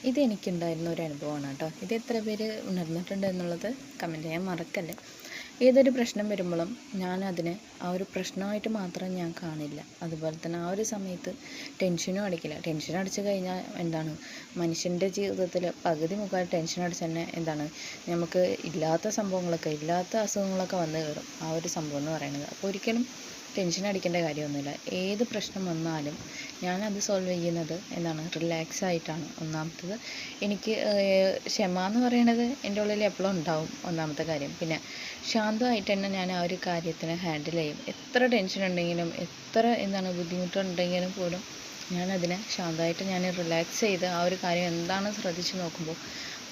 ഇതെനിക്കുണ്ടായിരുന്ന ഒരു അനുഭവമാണ് കേട്ടോ. ഇത് എത്ര പേര് ഉണർന്നിട്ടുണ്ട് എന്നുള്ളത് കമൻറ്റ് ചെയ്യാൻ മറക്കല്ലേ. ഏതൊരു പ്രശ്നം വരുമ്പോഴും ഞാനതിനെ ആ ഒരു പ്രശ്നമായിട്ട് മാത്രം ഞാൻ കാണില്ല. അതുപോലെ തന്നെ ആ ഒരു സമയത്ത് ടെൻഷനും അടിക്കില്ല. ടെൻഷൻ അടിച്ചു കഴിഞ്ഞാൽ എന്താണ്, മനുഷ്യൻ്റെ ജീവിതത്തിൽ പകുതി മുക്കാൽ ടെൻഷൻ അടിച്ച് തന്നെ എന്താണ്, നമുക്ക് ഇല്ലാത്ത സംഭവങ്ങളൊക്കെ, ഇല്ലാത്ത അസുഖങ്ങളൊക്കെ വന്നു കയറും ആ ഒരു സംഭവം എന്ന് പറയുന്നത്. അപ്പോൾ ഒരിക്കലും ടെൻഷൻ അടിക്കേണ്ട കാര്യമൊന്നുമില്ല. ഏത് പ്രശ്നം വന്നാലും ഞാനത് സോൾവ് ചെയ്യുന്നത് എന്താണ്, റിലാക്സ് ആയിട്ടാണ്. ഒന്നാമത്തത് എനിക്ക് ക്ഷമ എന്ന് പറയണത് എൻ്റെ ഉള്ളിൽ എപ്പോഴും ഉണ്ടാവും, ഒന്നാമത്തെ കാര്യം. പിന്നെ ശാന്തമായിട്ട് തന്നെ ഞാൻ ആ ഒരു കാര്യത്തിനെ ഹാൻഡിൽ ചെയ്യും. എത്ര ടെൻഷൻ ഉണ്ടെങ്കിലും എത്ര എന്താണ് ബുദ്ധിമുട്ടുണ്ടെങ്കിലും പോലും ഞാനതിനെ ശാന്തമായിട്ട് ഞാൻ റിലാക്സ് ചെയ്ത് ആ ഒരു കാര്യം എന്താണെന്ന് ശ്രദ്ധിച്ച് നോക്കുമ്പോൾ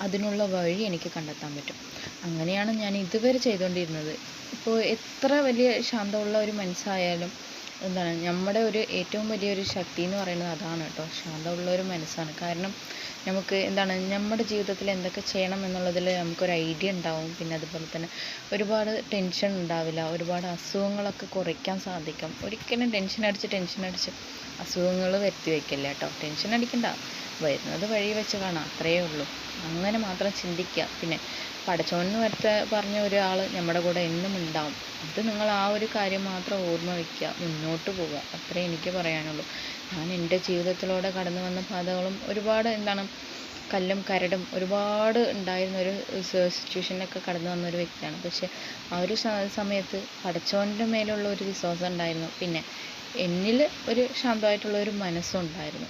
അതിനുള്ള വഴി എനിക്ക് കണ്ടെത്താൻ പറ്റും. അങ്ങനെയാണ് ഞാൻ ഇതുവരെ ചെയ്തുകൊണ്ടിരുന്നത്. ഇപ്പോൾ എത്ര വലിയ ശാന്തമുള്ള ഒരു മനസ്സായാലും എന്താണ്, നമ്മുടെ ഒരു ഏറ്റവും വലിയൊരു ശക്തി എന്ന് പറയുന്നത് അതാണ് കേട്ടോ, ശാന്തമുള്ള ഒരു മനസ്സാണ്. കാരണം നമുക്ക് എന്താണ്, നമ്മുടെ ജീവിതത്തിൽ എന്തൊക്കെ ചെയ്യണം എന്നുള്ളതിൽ നമുക്കൊരു ഐഡിയ ഉണ്ടാവും. പിന്നെ അതുപോലെ തന്നെ ഒരുപാട് ടെൻഷൻ ഉണ്ടാവില്ല, ഒരുപാട് അസുഖങ്ങളൊക്കെ കുറയ്ക്കാൻ സാധിക്കും. ഒരിക്കലും ടെൻഷൻ അടിച്ച് അസുഖങ്ങൾ വരുത്തി വയ്ക്കില്ല കേട്ടോ. ടെൻഷൻ അടിക്കണ്ട, വരുന്നത് വഴി വെച്ച് കാണാം, അത്രയേ ഉള്ളൂ. അങ്ങനെ മാത്രം ചിന്തിക്കുക. പിന്നെ പടച്ചോനെന്ന് പറഞ്ഞ ഒരാൾ നമ്മുടെ കൂടെ എന്നും ഉണ്ടാവും. അത് നിങ്ങൾ ആ ഒരു കാര്യം മാത്രം ഓർമ്മ വയ്ക്കുക, മുന്നോട്ട് പോവുക, അത്രേ എനിക്ക് പറയാനുള്ളൂ. ഞാൻ എൻ്റെ ജീവിതത്തിലൂടെ കടന്നു വന്ന പാതകളും ഒരുപാട് എന്താണ്, കല്ലും കരടും ഒരുപാട് ഉണ്ടായിരുന്ന ഒരു സിറ്റുവേഷനൊക്കെ കടന്നു വന്നൊരു വ്യക്തിയാണ്. പക്ഷേ ആ ഒരു സമയത്ത് പടച്ചോൻ്റെ മേലുള്ള ഒരു വിശ്വാസം ഉണ്ടായിരുന്നു. പിന്നെ എന്നിൽ ഒരു ശാന്തമായിട്ടുള്ള ഒരു മനസ്സും ഉണ്ടായിരുന്നു.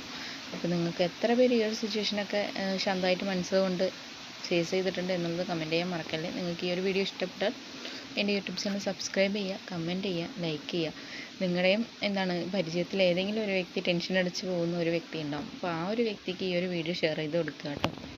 അപ്പോൾ നിങ്ങൾക്ക് എത്ര പേര് ഈ ഒരു സിറ്റുവേഷനൊക്കെ ശാന്തമായിട്ട് മനസ്സുകൊണ്ട് ഫേസ് ചെയ്തിട്ടുണ്ട് എന്നുള്ളത് കമൻറ്റ് ചെയ്യാൻ മറക്കല്ലേ. നിങ്ങൾക്ക് ഈ ഒരു വീഡിയോ ഇഷ്ടപ്പെട്ടാൽ എൻ്റെ യൂട്യൂബ് ചാനൽ സബ്സ്ക്രൈബ് ചെയ്യുക, കമൻറ്റ് ചെയ്യുക, ലൈക്ക് ചെയ്യുക. നിങ്ങളുടെയും എന്താണ് പരിചയത്തിൽ ഏതെങ്കിലും ഒരു വ്യക്തി ടെൻഷൻ അടിച്ച് പോകുന്ന ഒരു വ്യക്തി ഉണ്ടാവും. അപ്പോൾ ആ ഒരു വ്യക്തിക്ക് ഈ ഒരു വീഡിയോ ഷെയർ ചെയ്ത് കൊടുക്കുക കേട്ടോ.